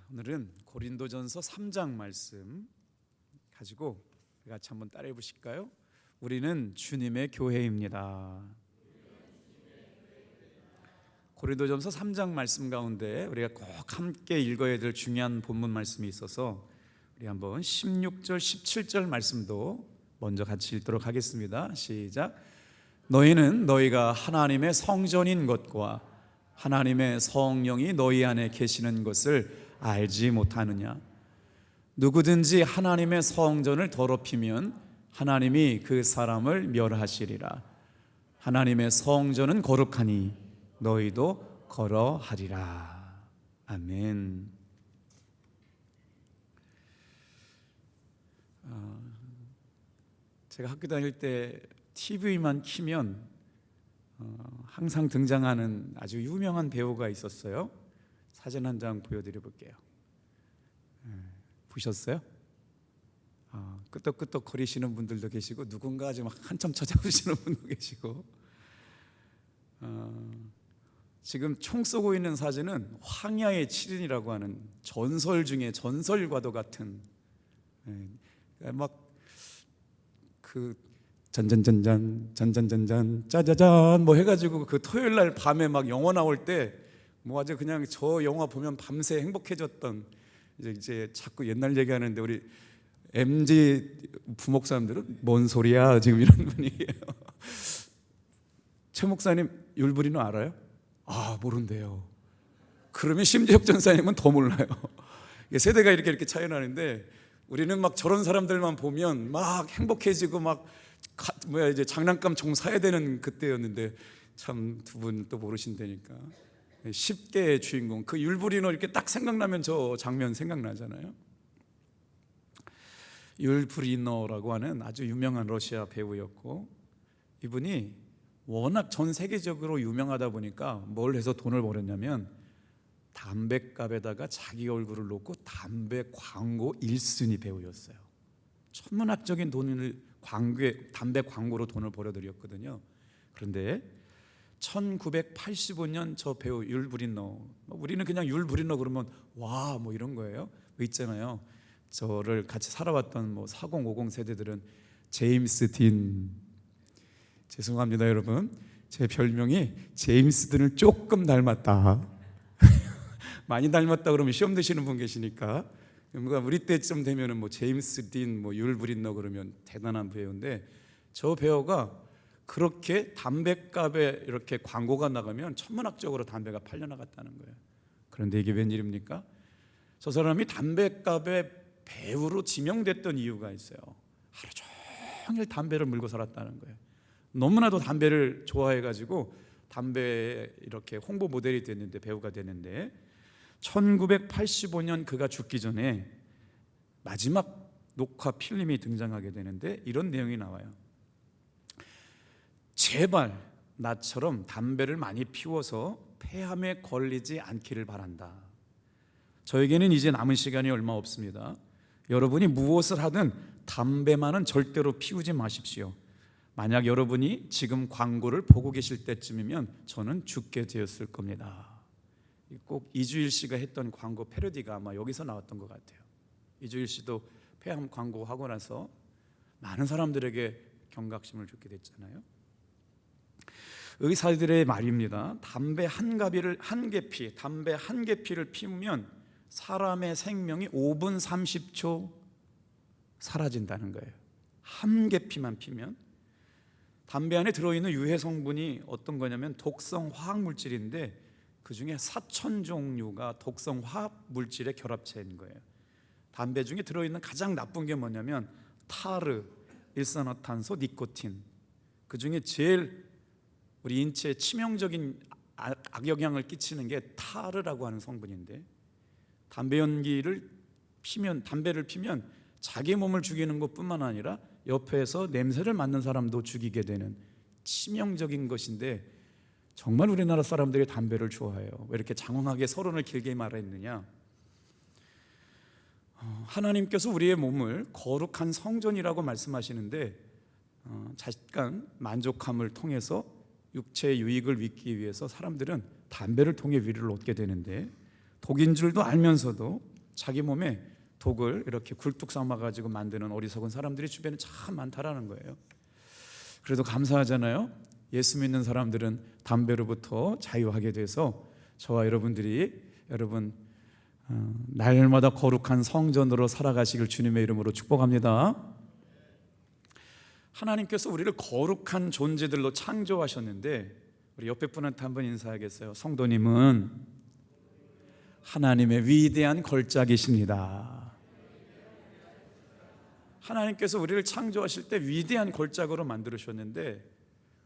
오늘은 고린도전서 3장 말씀 가지고 같이 한번 따라해 보실까요? 우리는 주님의 교회입니다. 고린도전서 3장 말씀 가운데 우리가 꼭 함께 읽어야 될 중요한 본문 말씀이 있어서 우리 한번 16절 17절 말씀도 먼저 같이 읽도록 하겠습니다. 시작. 너희는 너희가 하나님의 성전인 것과 하나님의 성령이 너희 안에 계시는 것을 알지 못하느냐? 누구든지 하나님의 성전을 더럽히면 하나님이 그 사람을 멸하시리라. 하나님의 성전은 거룩하니 너희도 거러하리라. 아멘. 제가 학교 다닐 때 TV만 키면 항상 등장하는 아주 유명한 배우가 있었어요. 사진 한 장 보여드려 볼게요. 보셨어요? 끄떡끄떡 거리시는 분들도 계시고 누군가 지금 한참 찾아보시는 분도 계시고 지금 총 쏘고 있는 사진은 황야의 7인이라고 하는 전설 중에 전설과도 같은 막 그 전전전전 전전전전 짜자잔 뭐 해가지고 그 토요일 날 밤에 막 영화 나올 때 뭐 아주 그냥 저 영화 보면 밤새 행복해졌던 이제 자꾸 옛날 얘기하는데 우리 MZ 부목사님들은 뭔 소리야 지금 이런 분위기예요. 최 목사님 율브리노 알아요? 모른대요. 그러면 심재혁 전사님은 더 몰라요. 세대가 이렇게 차이 나는데 우리는 막 저런 사람들만 보면 막 행복해지고 막 이제 장난감 종 사야 되는 그때였는데 참 두 분 또 모르신다니까. 10개의 주인공 그 율브리노 이렇게 딱 생각나면 저 장면 생각나잖아요. 율브리노라고 하는 아주 유명한 러시아 배우였고 이분이 워낙 전 세계적으로 유명하다 보니까 뭘 해서 돈을 벌었냐면 담배값에다가 자기 얼굴을 놓고 담배 광고 1순위 배우였어요. 천문학적인 돈을 담배 광고로 돈을 벌어들였거든요. 그런데 1985년 저 배우 율브리노, 우리는 그냥 율브리노 그러면 와 뭐 이런 거예요. 있잖아요. 저를 같이 살아왔던 4050 세대들은 제임스 딘, 죄송합니다 여러분, 제 별명이 제임스 딘을 조금 닮았다. 많이 닮았다 그러면 시험 드시는 분 계시니까 우리 때쯤 되면은 제임스 딘, 율브리노 그러면 대단한 배우인데 저 배우가 그렇게 담배값에 이렇게 광고가 나가면 천문학적으로 담배가 팔려나갔다는 거예요. 그런데 이게 웬일입니까? 저 사람이 담배값의 배우로 지명됐던 이유가 있어요. 하루 종일 담배를 물고 살았다는 거예요. 너무나도 담배를 좋아해가지고 담배에 이렇게 홍보 모델이 됐는데, 배우가 됐는데 1985년 그가 죽기 전에 마지막 녹화 필름이 등장하게 되는데 이런 내용이 나와요. 제발 나처럼 담배를 많이 피워서 폐암에 걸리지 않기를 바란다. 저에게는 이제 남은 시간이 얼마 없습니다. 여러분이 무엇을 하든 담배만은 절대로 피우지 마십시오. 만약 여러분이 지금 광고를 보고 계실 때쯤이면 저는 죽게 되었을 겁니다. 꼭 이주일 씨가 했던 광고 패러디가 아마 여기서 나왔던 것 같아요. 이주일 씨도 폐암 광고하고 나서 많은 사람들에게 경각심을 주게 됐잖아요. 의사들의 말입니다. 담배 한 개피를 피우면 사람의 생명이 5분 30초 사라진다는 거예요. 한 개피만 피면. 담배 안에 들어있는 유해 성분이 어떤 거냐면 독성 화학 물질인데 그 중에 4,000 종류가 독성 화학 물질의 결합체인 거예요. 담배 중에 들어있는 가장 나쁜 게 뭐냐면 타르, 일산화탄소, 니코틴. 그 중에 제일 우리 인체에 치명적인 악영향을 끼치는 게 타르라고 하는 성분인데 담배를 피면 자기 몸을 죽이는 것뿐만 아니라 옆에서 냄새를 맡는 사람도 죽이게 되는 치명적인 것인데 정말 우리나라 사람들이 담배를 좋아해요. 왜 이렇게 장황하게 서론을 길게 말했느냐? 하나님께서 우리의 몸을 거룩한 성전이라고 말씀하시는데 잠깐 만족함을 통해서 육체의 유익을 얻기 위해서 사람들은 담배를 통해 위를 얻게 되는데 독인 줄도 알면서도 자기 몸에 독을 이렇게 굴뚝 삼아가지고 만드는 어리석은 사람들이 주변에 참 많다라는 거예요. 그래도 감사하잖아요. 예수 믿는 사람들은 담배로부터 자유하게 돼서 저와 여러분들이 날마다 거룩한 성전으로 살아가시길 주님의 이름으로 축복합니다. 하나님께서 우리를 거룩한 존재들로 창조하셨는데, 우리 옆에 분한테 한번 인사하겠어요? 성도님은 하나님의 위대한 걸작이십니다. 하나님께서 우리를 창조하실 때 위대한 걸작으로 만들으셨는데,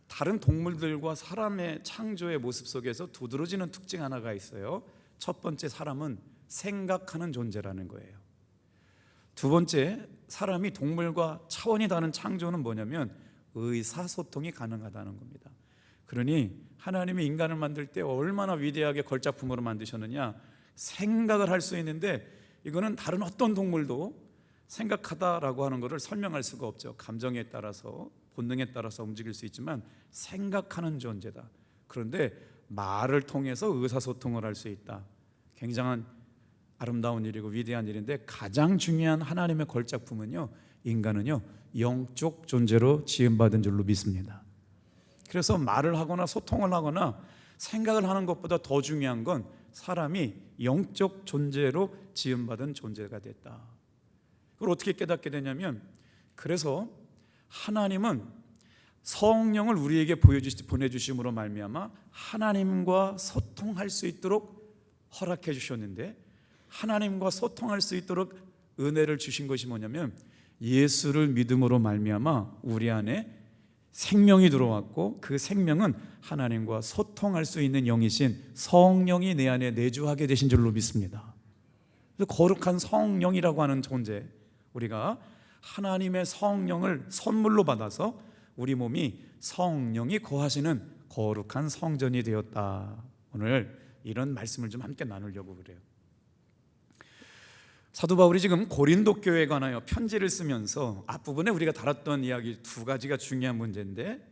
다른 동물들과 사람의 창조의 모습 속에서 두드러지는 특징 하나가 있어요. 첫 번째, 사람은 생각하는 존재라는 거예요. 두 번째, 사람이 동물과 차원이 다른 창조는 뭐냐면 의사소통이 가능하다는 겁니다. 그러니 하나님이 인간을 만들 때 얼마나 위대하게 걸작품으로 만드셨느냐, 생각을 할 수 있는데, 이거는 다른 어떤 동물도 생각하다라고 하는 것을 설명할 수가 없죠. 감정에 따라서, 본능에 따라서 움직일 수 있지만 생각하는 존재다. 그런데 말을 통해서 의사소통을 할 수 있다. 굉장한 아름다운 일이고 위대한 일인데, 가장 중요한 하나님의 걸작품은요, 인간은요 영적 존재로 지음받은 줄로 믿습니다. 그래서 말을 하거나 소통을 하거나 생각을 하는 것보다 더 중요한 건 사람이 영적 존재로 지음받은 존재가 됐다. 그걸 어떻게 깨닫게 되냐면, 그래서 하나님은 성령을 우리에게 보내주심으로 말미암아 하나님과 소통할 수 있도록 허락해 주셨는데, 하나님과 소통할 수 있도록 은혜를 주신 것이 뭐냐면, 예수를 믿음으로 말미암아 우리 안에 생명이 들어왔고, 그 생명은 하나님과 소통할 수 있는 영이신 성령이 내 안에 내주하게 되신 줄로 믿습니다. 거룩한 성령이라고 하는 존재, 우리가 하나님의 성령을 선물로 받아서 우리 몸이 성령이 거하시는 거룩한 성전이 되었다. 오늘 이런 말씀을 좀 함께 나누려고 그래요. 사도 바울이 지금 고린도 교회에 관하여 편지를 쓰면서 앞부분에 우리가 다뤘던 이야기 두 가지가 중요한 문제인데,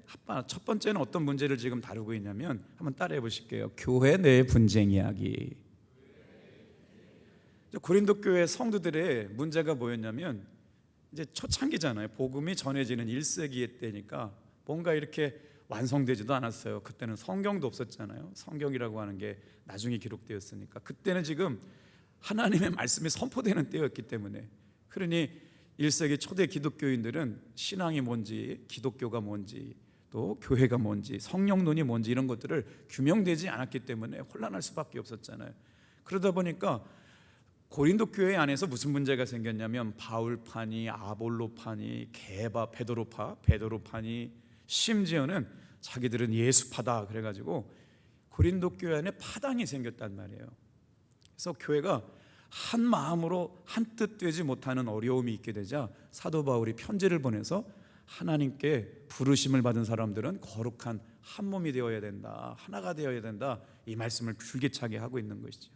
첫 번째는 어떤 문제를 지금 다루고 있냐면, 한번 따라해 보실게요. 교회 내 분쟁 이야기. 고린도 교회 성도들의 문제가 뭐였냐면, 이제 초창기잖아요. 복음이 전해지는 1세기 때니까 뭔가 이렇게 완성되지도 않았어요. 그때는 성경도 없었잖아요. 성경이라고 하는 게 나중에 기록되었으니까. 그때는 지금 하나님의 말씀이 선포되는 때였기 때문에, 그러니 1세기 초대 기독교인들은 신앙이 뭔지, 기독교가 뭔지, 또 교회가 뭔지, 성령론이 뭔지 이런 것들을 규명되지 않았기 때문에 혼란할 수밖에 없었잖아요. 그러다 보니까 고린도 교회 안에서 무슨 문제가 생겼냐면, 바울파니, 아볼로파니, 게바, 베드로파니, 심지어는 자기들은 예수파다 그래가지고 고린도 교회 안에 파당이 생겼단 말이에요. 그래서 교회가 한 마음으로 한 뜻 되지 못하는 어려움이 있게 되자 사도 바울이 편지를 보내서 하나님께 부르심을 받은 사람들은 거룩한 한 몸이 되어야 된다, 하나가 되어야 된다, 이 말씀을 줄기차게 하고 있는 것이죠.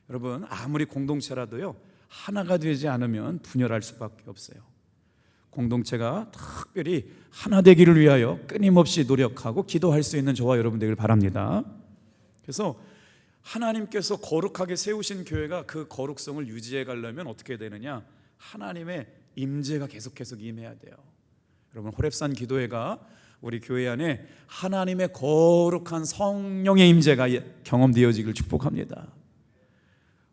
여러분, 아무리 공동체라도요, 하나가 되지 않으면 분열할 수밖에 없어요. 공동체가 특별히 하나 되기를 위하여 끊임없이 노력하고 기도할 수 있는 저와 여러분 되길 바랍니다. 그래서 하나님께서 거룩하게 세우신 교회가 그 거룩성을 유지해 가려면 어떻게 되느냐, 하나님의 임재가 계속해서 임해야 돼요. 여러분, 호렙산 기도회가 우리 교회 안에 하나님의 거룩한 성령의 임재가 경험되어지길 축복합니다.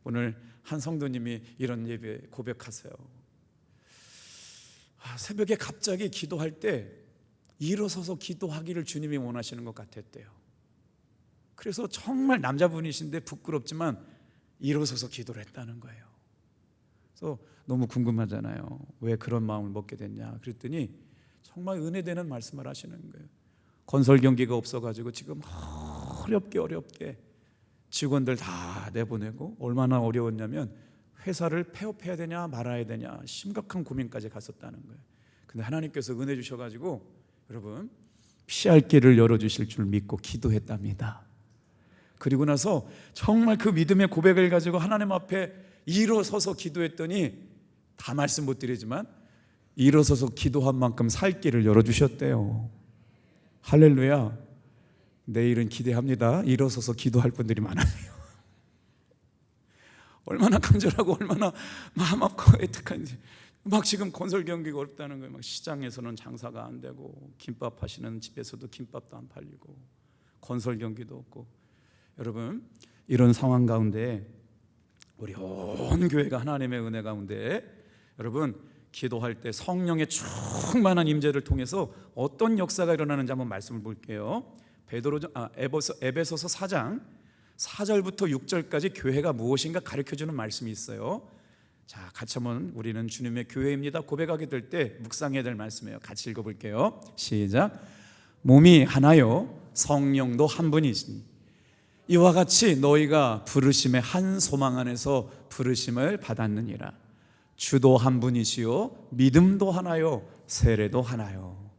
오늘 한 성도님이 이런 예배 고백하세요. 새벽에 갑자기 기도할 때 일어서서 기도하기를 주님이 원하시는 것 같았대요. 그래서 정말 남자분이신데 부끄럽지만 일어서서 기도를 했다는 거예요. 그래서 너무 궁금하잖아요. 왜 그런 마음을 먹게 됐냐 그랬더니 정말 은혜되는 말씀을 하시는 거예요. 건설 경기가 없어가지고 지금 어렵게 직원들 다 내보내고, 얼마나 어려웠냐면 회사를 폐업해야 되냐 말아야 되냐 심각한 고민까지 갔었다는 거예요. 근데 하나님께서 은혜 주셔가지고 여러분, 피할 길을 열어주실 줄 믿고 기도했답니다. 그리고 나서 정말 그 믿음의 고백을 가지고 하나님 앞에 일어서서 기도했더니, 다 말씀 못 드리지만 일어서서 기도한 만큼 살 길을 열어주셨대요. 할렐루야. 내일은 기대합니다. 일어서서 기도할 분들이 많아요. 얼마나 간절하고 얼마나 마음 아프고 애틋한지. 막 지금 건설 경기가 어렵다는 거예요. 막 시장에서는 장사가 안 되고, 김밥 하시는 집에서도 김밥도 안 팔리고, 건설 경기도 없고. 여러분, 이런 상황 가운데 우리 온 교회가 하나님의 은혜 가운데 여러분 기도할 때 성령의 충만한 임재를 통해서 어떤 역사가 일어나는지 한번 말씀을 볼게요. 에베소서 4장 4절부터 6절까지 교회가 무엇인가 가르쳐주는 말씀이 있어요. 자, 같이 한번 우리는 주님의 교회입니다 고백하게 될 때 묵상해야 될 말씀이에요. 같이 읽어볼게요. 시작. 몸이 하나요 성령도 한 분이시니 이와 같이 너희가 부르심의 한 소망 안에서 부르심을 받았느니라. 주도 한 분이시요 믿음도 하나요 세례도 하나요.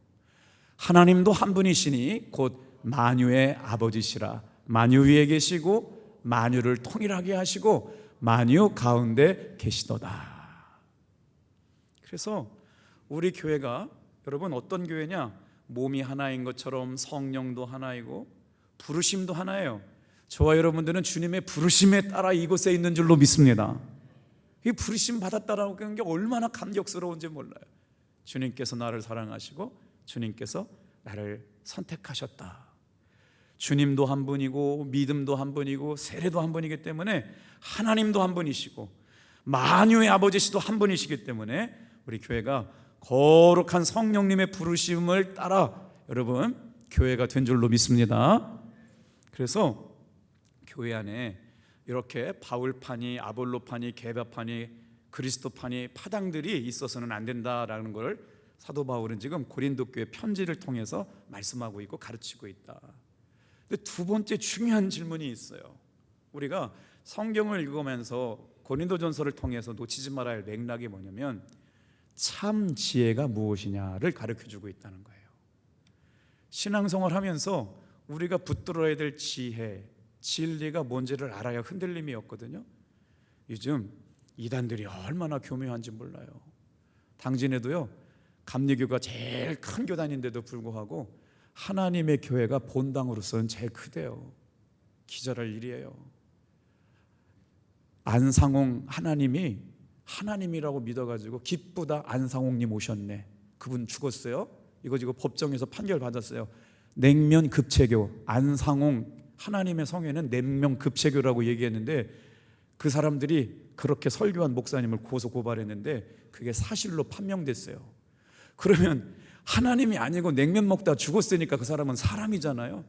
하나님도 한 분이시니 곧 만유의 아버지시라. 만유 위에 계시고 만유를 통일하게 하시고 만유 가운데 계시도다. 그래서 우리 교회가 여러분 어떤 교회냐? 몸이 하나인 것처럼 성령도 하나이고 부르심도 하나예요. 저와 여러분들은 주님의 부르심에 따라 이곳에 있는 줄로 믿습니다. 이 부르심 받았다라고 하는 게 얼마나 감격스러운지 몰라요. 주님께서 나를 사랑하시고 주님께서 나를 선택하셨다. 주님도 한 분이고 믿음도 한 분이고 세례도 한 분이기 때문에 하나님도 한 분이시고 만유의 아버지시도 한 분이시기 때문에 우리 교회가 거룩한 성령님의 부르심을 따라 여러분 교회가 된 줄로 믿습니다. 그래서 교회 안에 이렇게 바울파니 아볼로파니 게바파니 그리스도파니 파당들이 있어서는 안 된다라는 걸 사도 바울은 지금 고린도 교회 편지를 통해서 말씀하고 있고 가르치고 있다. 근데 두 번째 중요한 질문이 있어요. 우리가 성경을 읽으면서 고린도전서를 통해서 놓치지 말아야 할 맥락이 뭐냐면 참 지혜가 무엇이냐를 가르쳐주고 있다는 거예요. 신앙생활 하면서 우리가 붙들어야 될 지혜, 진리가 뭔지를 알아야 흔들림이 없거든요. 요즘 이단들이 얼마나 교묘한지 몰라요. 당진에도요 감리교가 제일 큰 교단인데도 불구하고 하나님의 교회가 본당으로서는 제일 크대요. 기절할 일이에요. 안상홍 하나님이 하나님이라고 믿어가지고 기쁘다 안상홍님 오셨네. 그분 죽었어요. 이거 지금 법정에서 판결 받았어요. 냉면 급체교. 안상홍 하나님의 성에는 냉면 급체교라고 얘기했는데 그 사람들이 그렇게 설교한 목사님을 고소 고발했는데 그게 사실로 판명됐어요. 그러면 하나님이 아니고 냉면 먹다 죽었으니까 그 사람은 사람이잖아요.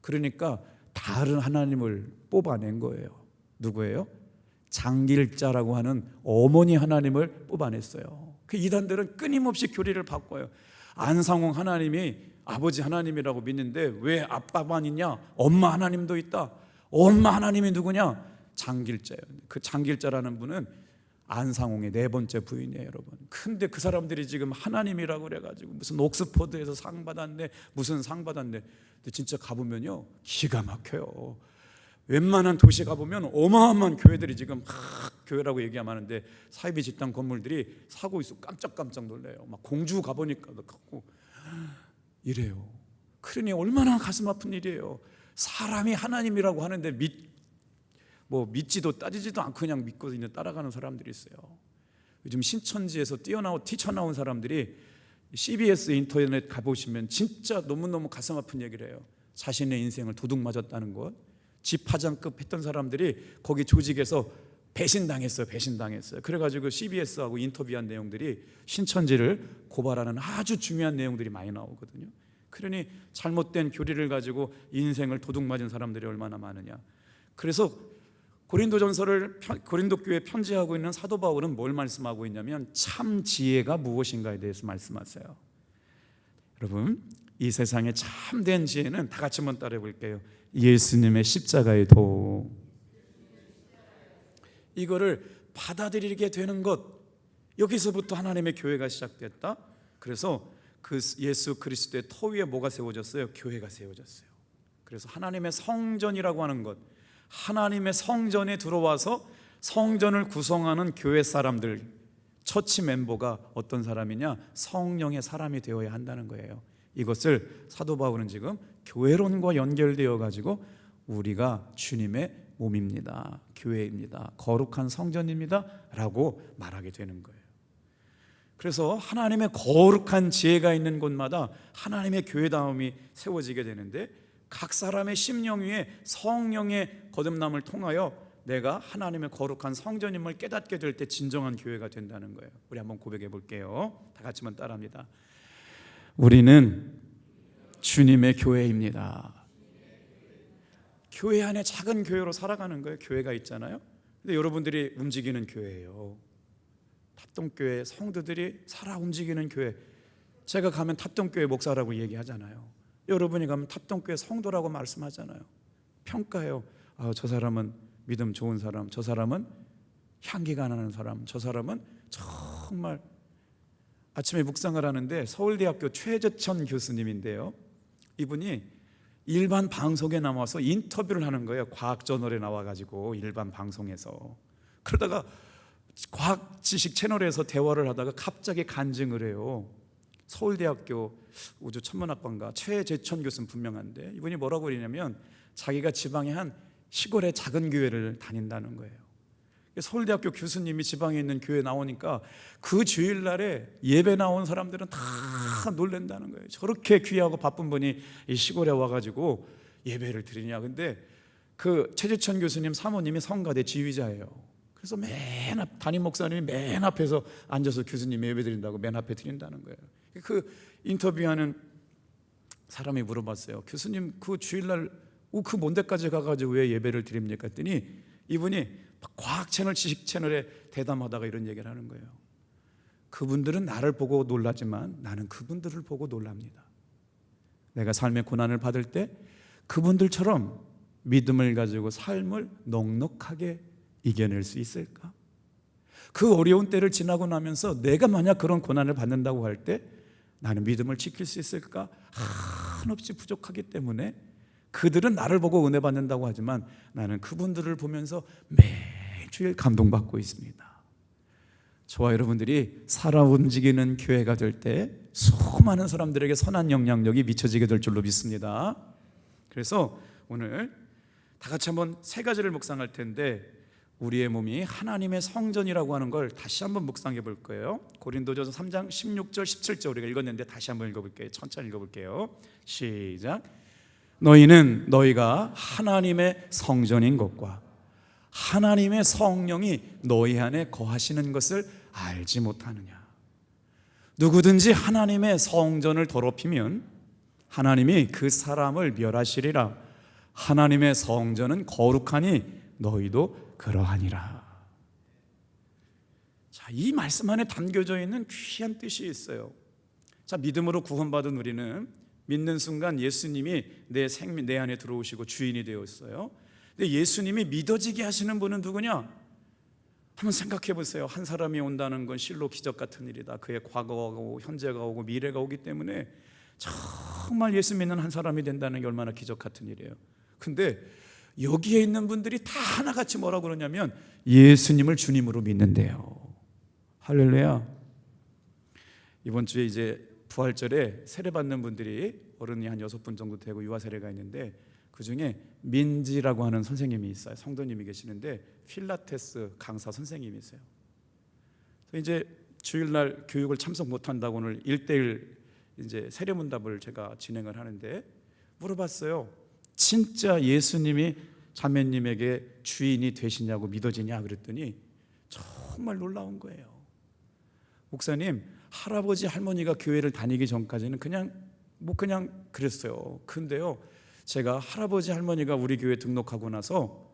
그러니까 다른 하나님을 뽑아낸 거예요. 누구예요? 장길자라고 하는 어머니 하나님을 뽑아냈어요. 그 이단들은 끊임없이 교리를 바꿔요. 안상홍 하나님이 아버지 하나님이라고 믿는데 왜 아빠만 있냐? 엄마 하나님도 있다. 엄마 하나님이 누구냐? 장길자예요. 그 장길자라는 분은 안상홍의 네 번째 부인이에요, 여러분. 근데 그 사람들이 지금 하나님이라고 그래가지고 무슨 옥스퍼드에서 상 받았네, 무슨 상 받았네. 근데 진짜 가보면요, 기가 막혀요. 웬만한 도시 가보면 어마어마한 교회들이 지금 교회라고 얘기하면 하는데 사이비 집단 건물들이 사고 있어 깜짝깜짝 놀래요. 막 공주 가보니까 갖고 이래요. 그러니 얼마나 가슴 아픈 일이에요. 사람이 하나님이라고 하는데 믿지도 따지지도 않고 그냥 믿고 있는 따라가는 사람들이 있어요. 요즘 신천지에서 뛰쳐나온 사람들이 CBS 인터넷 가보시면 진짜 너무너무 가슴 아픈 얘기를 해요. 자신의 인생을 도둑 맞았다는 것. 집화장급 했던 사람들이 거기 조직에서 배신당했어요. 그래가지고 CBS하고 인터뷰한 내용들이 신천지를 고발하는 아주 중요한 내용들이 많이 나오거든요. 그러니 잘못된 교리를 가지고 인생을 도둑 맞은 사람들이 얼마나 많으냐. 그래서 고린도 교회에 편지하고 있는 사도 바울은 뭘 말씀하고 있냐면 참 지혜가 무엇인가에 대해서 말씀하세요. 여러분, 이 세상에 참된 지혜는 다 같이 한번 따라해 볼게요. 예수님의 십자가의 도. 이거를 받아들이게 되는 것, 여기서부터 하나님의 교회가 시작됐다. 그래서 그 예수 그리스도의 터 위에 뭐가 세워졌어요? 교회가 세워졌어요. 그래서 하나님의 성전이라고 하는 것, 하나님의 성전에 들어와서 성전을 구성하는 교회 사람들, 처치 멤버가 어떤 사람이냐? 성령의 사람이 되어야 한다는 거예요. 이것을 사도 바울은 지금 교회론과 연결되어 가지고 우리가 주님의 몸입니다. 교회입니다. 거룩한 성전입니다. 라고 말하게 되는 거예요. 그래서 하나님의 거룩한 지혜가 있는 곳마다 하나님의 교회다움이 세워지게 되는데, 각 사람의 심령 위에 성령의 거듭남을 통하여 내가 하나님의 거룩한 성전임을 깨닫게 될 때 진정한 교회가 된다는 거예요. 우리 한번 고백해 볼게요. 다 같이 한번 따라합니다. 우리는 주님의 교회입니다. 교회 안에 작은 교회로 살아가는 거예요. 교회가 있잖아요. 근데 여러분들이 움직이는 교회예요. 탑동교회 성도들이 살아 움직이는 교회. 제가 가면 탑동교회 목사라고 얘기하잖아요. 여러분이 가면 탑동교회 성도라고 말씀하잖아요. 평가해요. 저 사람은 믿음 좋은 사람, 저 사람은 향기가 나는 사람, 저 사람은 정말. 아침에 묵상을 하는데 서울대학교 최재천 교수님인데요, 이분이 일반 방송에 나와서 인터뷰를 하는 거예요. 과학저널에 나와가지고 일반 방송에서. 그러다가 과학 지식 채널에서 대화를 하다가 갑자기 간증을 해요. 서울대학교 우주천문학과인가 최재천 교수는 분명한데, 이분이 뭐라고 그러냐면 자기가 지방의 한 시골의 작은 교회를 다닌다는 거예요. 서울대학교 교수님이 지방에 있는 교회 나오니까 그 주일날에 예배 나온 사람들은 다 놀란다는 거예요. 저렇게 귀하고 바쁜 분이 이 시골에 와가지고 예배를 드리냐. 근데 그 최재천 교수님 사모님이 성가대 지휘자예요. 그래서 맨 앞, 담임 목사님이 맨 앞에서 앉아서 교수님이 예배 드린다고 맨 앞에 드린다는 거예요. 그 인터뷰하는 사람이 물어봤어요. 교수님 그 주일날 그 먼 데까지 가가지고 왜 예배를 드립니까? 했더니 이분이 과학 채널, 지식 채널에 대담하다가 이런 얘기를 하는 거예요. 그분들은 나를 보고 놀라지만 나는 그분들을 보고 놀랍니다. 내가 삶의 고난을 받을 때 그분들처럼 믿음을 가지고 삶을 넉넉하게 이겨낼 수 있을까? 그 어려운 때를 지나고 나면서 내가 만약 그런 고난을 받는다고 할 때 나는 믿음을 지킬 수 있을까? 한없이 부족하기 때문에 그들은 나를 보고 은혜 받는다고 하지만 나는 그분들을 보면서 매주일 감동받고 있습니다. 저와 여러분들이 살아 움직이는 교회가 될 때 수많은 사람들에게 선한 영향력이 미쳐지게 될 줄로 믿습니다. 그래서 오늘 다 같이 한번 세 가지를 묵상할 텐데, 우리의 몸이 하나님의 성전이라고 하는 걸 다시 한번 묵상해 볼 거예요. 고린도전서 3장 16절 17절 우리가 읽었는데 다시 한번 읽어볼게요. 천천히 읽어볼게요. 시작. 너희는 너희가 하나님의 성전인 것과 하나님의 성령이 너희 안에 거하시는 것을 알지 못하느냐. 누구든지 하나님의 성전을 더럽히면 하나님이 그 사람을 멸하시리라. 하나님의 성전은 거룩하니 너희도 그러하니라. 자, 이 말씀 안에 담겨져 있는 귀한 뜻이 있어요. 자, 믿음으로 구원받은 우리는 믿는 순간 예수님이 내 안에 들어오시고 주인이 되었어요. 근데 예수님이 믿어지게 하시는 분은 누구냐? 한번 생각해 보세요. 한 사람이 온다는 건 실로 기적 같은 일이다. 그의 과거가 오고 현재가 오고 미래가 오기 때문에 정말 예수 믿는 한 사람이 된다는 게 얼마나 기적 같은 일이에요. 근데 여기에 있는 분들이 다 하나같이 뭐라고 그러냐면 예수님을 주님으로 믿는데요. 할렐루야. 이번 주에 이제 부활절에 세례 받는 분들이 어른이 한 6분 정도 되고 유아 세례가 있는데, 그 중에 민지라고 하는 선생님이 있어요. 성도님이 계시는데 필라테스 강사 선생님이 있어요. 그래서 이제 주일날 교육을 참석 못한다고 오늘 1:1 이제 세례문답을 제가 진행을 하는데 물어봤어요. 진짜 예수님이 자매님에게 주인이 되시냐고 믿어지냐 그랬더니 정말 놀라운 거예요. 목사님, 할아버지 할머니가 교회를 다니기 전까지는 그냥 그랬어요. 근데요, 제가 할아버지 할머니가 우리 교회 등록하고 나서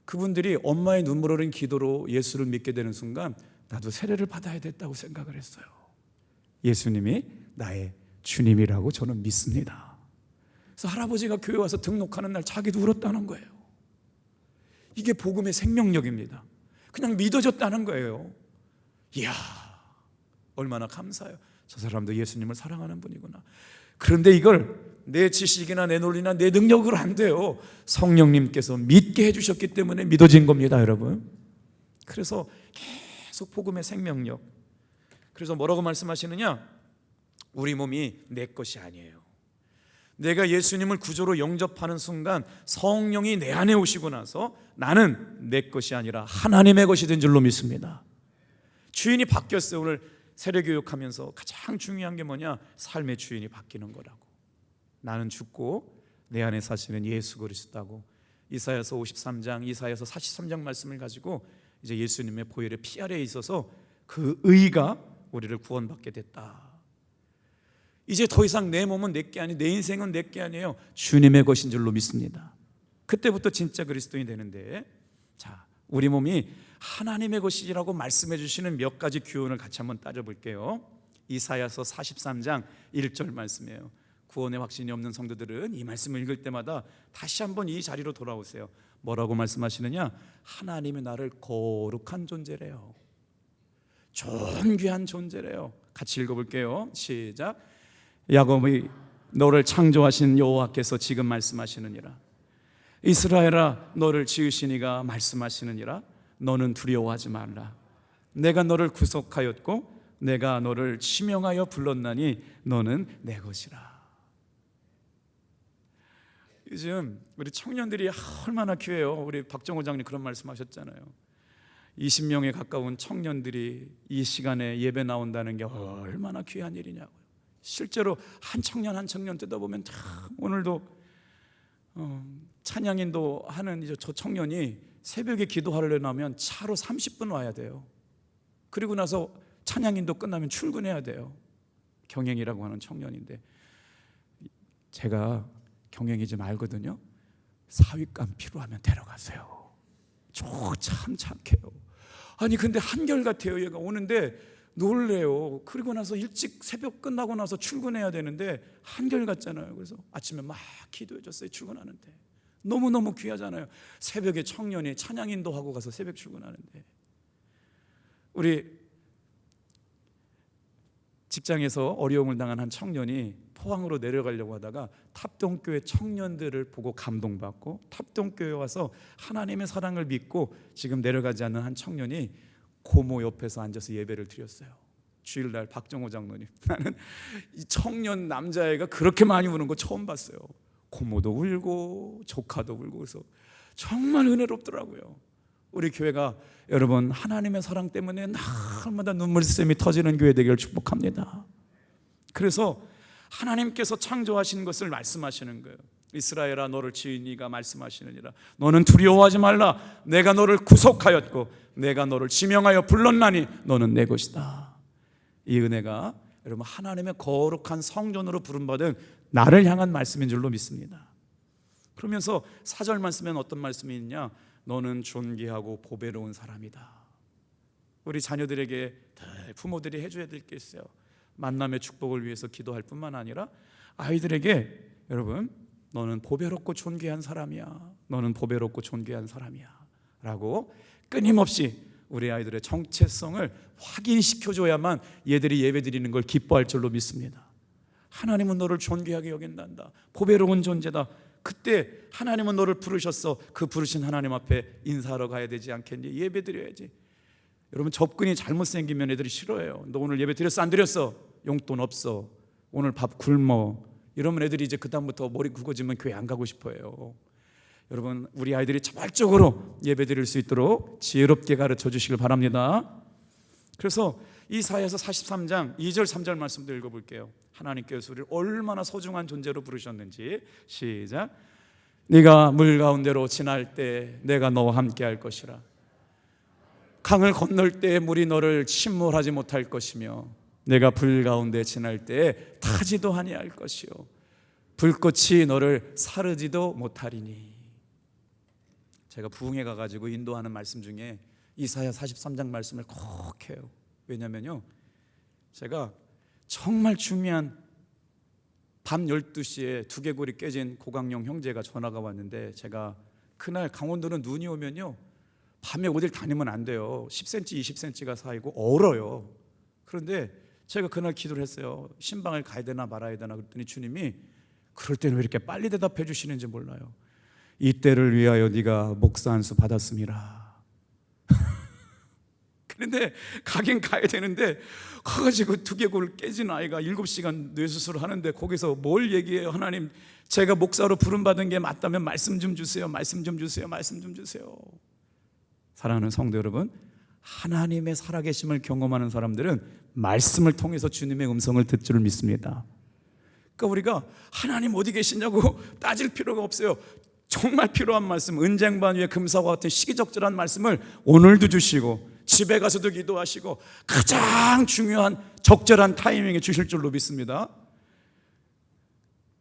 그분들이 엄마의 눈물 어린 기도로 예수를 믿게 되는 순간 나도 세례를 받아야 됐다고 생각을 했어요. 예수님이 나의 주님이라고 저는 믿습니다. 그래서 할아버지가 교회 와서 등록하는 날 자기도 울었다는 거예요. 이게 복음의 생명력입니다. 그냥 믿어졌다는 거예요. 이야, 얼마나 감사해요. 저 사람도 예수님을 사랑하는 분이구나. 그런데 이걸 내 지식이나 내 논리나 내 능력으로 안 돼요. 성령님께서 믿게 해주셨기 때문에 믿어진 겁니다, 여러분. 그래서 계속 복음의 생명력. 그래서 뭐라고 말씀하시느냐? 우리 몸이 내 것이 아니에요. 내가 예수님을 구조로 영접하는 순간 성령이 내 안에 오시고 나서 나는 내 것이 아니라 하나님의 것이 된 줄로 믿습니다. 주인이 바뀌었어요. 오늘 세례교육하면서 가장 중요한 게 뭐냐? 삶의 주인이 바뀌는 거라고. 나는 죽고 내 안에 사시는 예수 그리스도라고. 이사야서 53장, 이사야서 43장 말씀을 가지고 이제 예수님의 보혈의 피 아래에 있어서 그 의가 우리를 구원받게 됐다. 이제 더 이상 내 몸은 내게 아니, 내 인생은 내게 아니에요. 주님의 것인 줄로 믿습니다. 그때부터 진짜 그리스도인이 되는데, 자, 우리 몸이 하나님의 것이라고 말씀해 주시는 몇 가지 교훈을 같이 한번 따져볼게요. 이사야서 43장 1절 말씀이에요. 구원의 확신이 없는 성도들은 이 말씀을 읽을 때마다 다시 한번 이 자리로 돌아오세요. 뭐라고 말씀하시느냐? 하나님이 나를 거룩한 존재래요. 존귀한 존재래요. 같이 읽어볼게요. 시작. 야곱이 너를 창조하신 여호와께서 지금 말씀하시느니라. 이스라엘아, 너를 지으신 이가 말씀하시느니라. 너는 두려워하지 말라. 내가 너를 구속하였고 내가 너를 지명하여 불렀나니 너는 내 것이라. 요즘 우리 청년들이 얼마나 귀해요. 우리 박정호 장님 그런 말씀하셨잖아요. 20명에 가까운 청년들이 이 시간에 예배 나온다는 게 얼마나 귀한 일이냐고요. 실제로 한 청년 한 청년 뜯어보면 참, 오늘도 찬양인도 하는 이제 저 청년이 새벽에 기도하러 나면 차로 30분 와야 돼요. 그리고 나서 찬양인도 끝나면 출근해야 돼요. 경영이라고 하는 청년인데, 제가 경영이 좀 알거든요. 사윗감 필요하면 데려가세요. 저 참 착해요. 아니 근데 한결같아요. 얘가 오는데 놀래요. 그리고 나서 일찍 새벽 끝나고 나서 출근해야 되는데 한결같잖아요. 그래서 아침에 막 기도해줬어요. 출근하는데 너무너무 귀하잖아요. 새벽에 청년이 찬양인도 하고 가서 새벽 출근하는데, 우리 직장에서 어려움을 당한 한 청년이 포항으로 내려가려고 하다가 탑동교회 청년들을 보고 감동받고 탑동교회에 와서 하나님의 사랑을 믿고 지금 내려가지 않는 한 청년이 고모 옆에서 앉아서 예배를 드렸어요. 주일날 박정호 장로님, 나는 이 청년 남자애가 그렇게 많이 우는 거 처음 봤어요. 고모도 울고 조카도 울고, 그래서 정말 은혜롭더라고요. 우리 교회가 여러분 하나님의 사랑 때문에 날마다 눈물샘이 터지는 교회 되기를 축복합니다. 그래서 하나님께서 창조하신 것을 말씀하시는 거예요. 이스라엘아, 너를 지은 이가 말씀하시느니라. 너는 두려워하지 말라. 내가 너를 구속하였고 내가 너를 지명하여 불렀나니 너는 내 것이다. 이 은혜가 여러분 하나님의 거룩한 성전으로 부름받은 나를 향한 말씀인 줄로 믿습니다. 그러면서 4절 말씀엔 어떤 말씀이 있냐? 너는 존귀하고 보배로운 사람이다. 우리 자녀들에게 부모들이 해줘야 될 게 있어요. 만남의 축복을 위해서 기도할 뿐만 아니라 아이들에게, 여러분 너는 보배롭고 존귀한 사람이야. 너는 보배롭고 존귀한 사람이야 라고 끊임없이 우리 아이들의 정체성을 확인시켜줘야만 얘들이 예배드리는 걸 기뻐할 줄로 믿습니다. 하나님은 너를 존귀하게 여긴단다. 보배로운 존재다. 그때 하나님은 너를 부르셨어. 그 부르신 하나님 앞에 인사하러 가야 되지 않겠니? 예배드려야지. 여러분 접근이 잘못 생기면 애들이 싫어해요. 너 오늘 예배 드렸어? 안 드렸어? 용돈 없어. 오늘 밥 굶어. 이러면 애들이 이제 그다음부터 머리 굵어지면 교회 안 가고 싶어해요. 여러분 우리 아이들이 자발적으로 예배 드릴 수 있도록 지혜롭게 가르쳐 주시길 바랍니다. 그래서 이사야서 43장 2절 3절 말씀도 읽어볼게요. 하나님께서 우리를 얼마나 소중한 존재로 부르셨는지. 시작. 네가 물 가운데로 지날 때 내가 너와 함께 할 것이라. 강을 건널 때 물이 너를 침몰하지 못할 것이며 내가 불 가운데 지날 때 타지도 아니할 것이요 불꽃이 너를 사르지도 못하리니. 제가 부흥회 가가지고 인도하는 말씀 중에 이사야 43장 말씀을 꼭 해요. 왜냐면요, 제가 정말 중요한 밤 12시에 두개골이 깨진 고강용 형제가 전화가 왔는데, 제가 그날 강원도는 눈이 오면요 밤에 어딜 다니면 안 돼요. 10cm 20cm가 쌓이고 얼어요. 그런데 제가 그날 기도를 했어요. 신방을 가야 되나 말아야 되나. 그랬더니 주님이 그럴 때는 왜 이렇게 빨리 대답해 주시는지 몰라요. 이때를 위하여 네가 목사 안수 받았음이라. 그런데 가긴 가야 되는데 가가지고 두개골 깨진 아이가 7시간 뇌수술을 하는데 거기서 뭘 얘기해요? 하나님, 제가 목사로 부름받은 게 맞다면 말씀 좀 주세요. 말씀 좀 주세요. 말씀 좀 주세요. 사랑하는 성도 여러분, 하나님의 살아계심을 경험하는 사람들은 말씀을 통해서 주님의 음성을 듣 줄 믿습니다. 그러니까 우리가 하나님 어디 계시냐고 따질 필요가 없어요. 정말 필요한 말씀, 은쟁반 위에 금사와 같은 시기적절한 말씀을 오늘도 주시고 집에 가서도 기도하시고 가장 중요한 적절한 타이밍에 주실 줄로 믿습니다.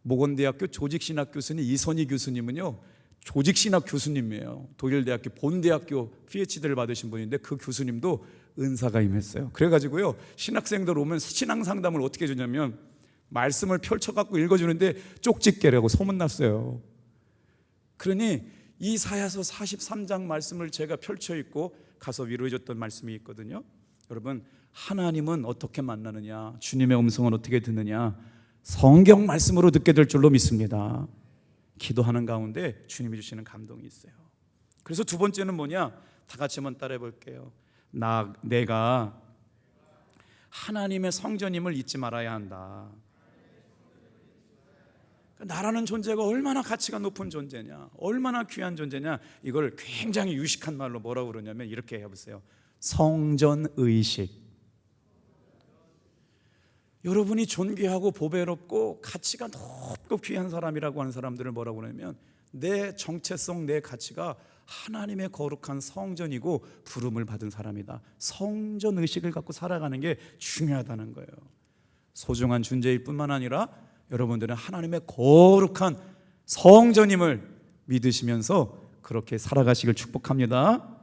모건대학교 조직신학 교수님 이선희 교수님은요, 조직신학 교수님이에요. 독일대학교 본대학교 PhD를 받으신 분인데 그 교수님도 은사가 임했어요. 그래가지고요, 신학생들 오면 신앙상담을 어떻게 주냐면 말씀을 펼쳐갖고 읽어주는데 쪽집게라고 소문났어요. 그러니 이사야서 43장 말씀을 제가 펼쳐 읽고 가서 위로해줬던 말씀이 있거든요. 여러분, 하나님은 어떻게 만나느냐, 주님의 음성은 어떻게 듣느냐, 성경 말씀으로 듣게 될 줄로 믿습니다. 기도하는 가운데 주님이 주시는 감동이 있어요. 그래서 두 번째는 뭐냐, 다 같이 한번 따라해 볼게요. 내가 하나님의 성전임을 잊지 말아야 한다. 나라는 존재가 얼마나 가치가 높은 존재냐, 얼마나 귀한 존재냐, 이걸 굉장히 유식한 말로 뭐라고 그러냐면 이렇게 해보세요. 성전의식. 여러분이 존귀하고 보배롭고 가치가 높고 귀한 사람이라고 하는 사람들을 뭐라고 그러냐면 내 정체성, 내 가치가 하나님의 거룩한 성전이고 부름을 받은 사람이다. 성전의식을 갖고 살아가는 게 중요하다는 거예요. 소중한 존재일 뿐만 아니라 여러분들은 하나님의 거룩한 성전임을 믿으시면서 그렇게 살아가시길 축복합니다.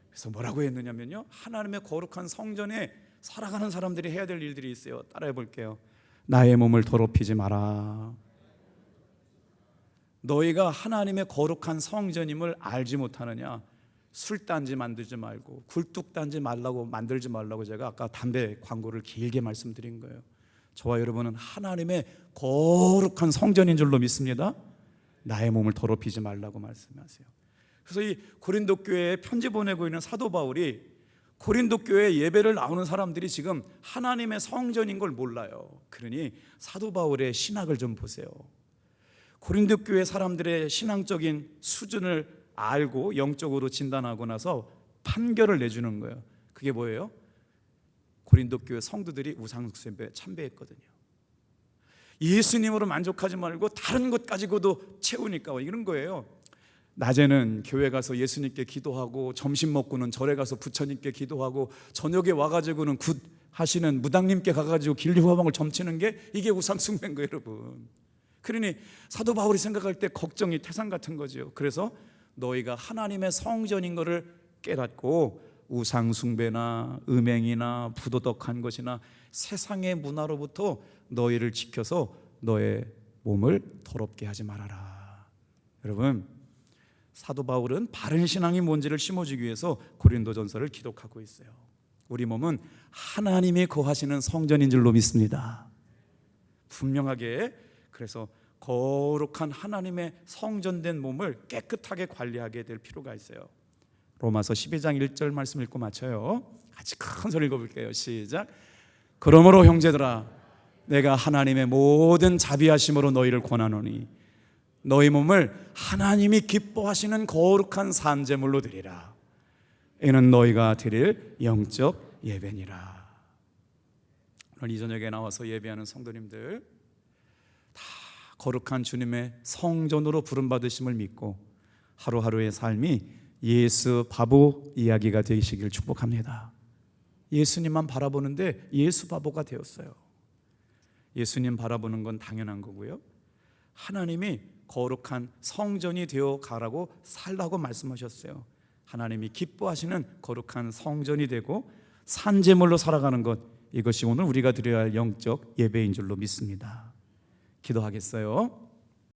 그래서 뭐라고 했느냐면요, 하나님의 거룩한 성전에 살아가는 사람들이 해야 될 일들이 있어요. 따라해 볼게요. 나의 몸을 더럽히지 마라. 너희가 하나님의 거룩한 성전임을 알지 못하느냐? 술단지 만들지 말고 굴뚝단지 만들지 말라고 제가 아까 담배 광고를 길게 말씀드린 거예요. 저와 여러분은 하나님의 거룩한 성전인 줄로 믿습니다. 나의 몸을 더럽히지 말라고 말씀하세요. 그래서 이 고린도 교회에 편지 보내고 있는 사도 바울이 고린도 교회 예배를 나오는 사람들이 지금 하나님의 성전인 걸 몰라요. 그러니 사도 바울의 신학을 좀 보세요. 고린도 교회 사람들의 신앙적인 수준을 알고 영적으로 진단하고 나서 판결을 내주는 거예요. 그게 뭐예요? 고린도 교회 성도들이 우상숭배에 참배했거든요. 예수님으로 만족하지 말고 다른 것 가지고도 채우니까 이런 거예요. 낮에는 교회 가서 예수님께 기도하고 점심 먹고는 절에 가서 부처님께 기도하고 저녁에 와가지고는 굿 하시는 무당님께 가가지고 길리화방을 점치는 게 이게 우상숭배인 거예요, 여러분. 그러니 사도 바울이 생각할 때 걱정이 태산 같은 거죠. 그래서 너희가 하나님의 성전인 것을 깨닫고 우상숭배나 음행이나 부도덕한 것이나 세상의 문화로부터 너희를 지켜서 너의 몸을 더럽게 하지 말아라. 여러분, 사도 바울은 바른 신앙이 뭔지를 심어주기 위해서 고린도전서를 기록하고 있어요. 우리 몸은 하나님이 거하시는 성전인 줄로 믿습니다. 분명하게. 그래서 거룩한 하나님의 성전된 몸을 깨끗하게 관리하게 될 필요가 있어요. 로마서 12장 1절 말씀 읽고 마쳐요. 같이 큰 소리 읽어볼게요. 시작. 그러므로 형제들아, 내가 하나님의 모든 자비하심으로 너희를 권하노니 너희 몸을 하나님이 기뻐하시는 거룩한 산제물로 드리라. 이는 너희가 드릴 영적 예배니라. 오늘 이 저녁에 나와서 예배하는 성도님들, 다 거룩한 주님의 성전으로 부름받으심을 믿고 하루하루의 삶이 예수 바보 이야기가 되시길 축복합니다. 예수님만 바라보는데 예수 바보가 되었어요. 예수님 바라보는 건 당연한 거고요, 하나님이 거룩한 성전이 되어 가라고 살라고 말씀하셨어요. 하나님이 기뻐하시는 거룩한 성전이 되고 산제물로 살아가는 것, 이것이 오늘 우리가 드려야 할 영적 예배인 줄로 믿습니다. 기도하겠어요.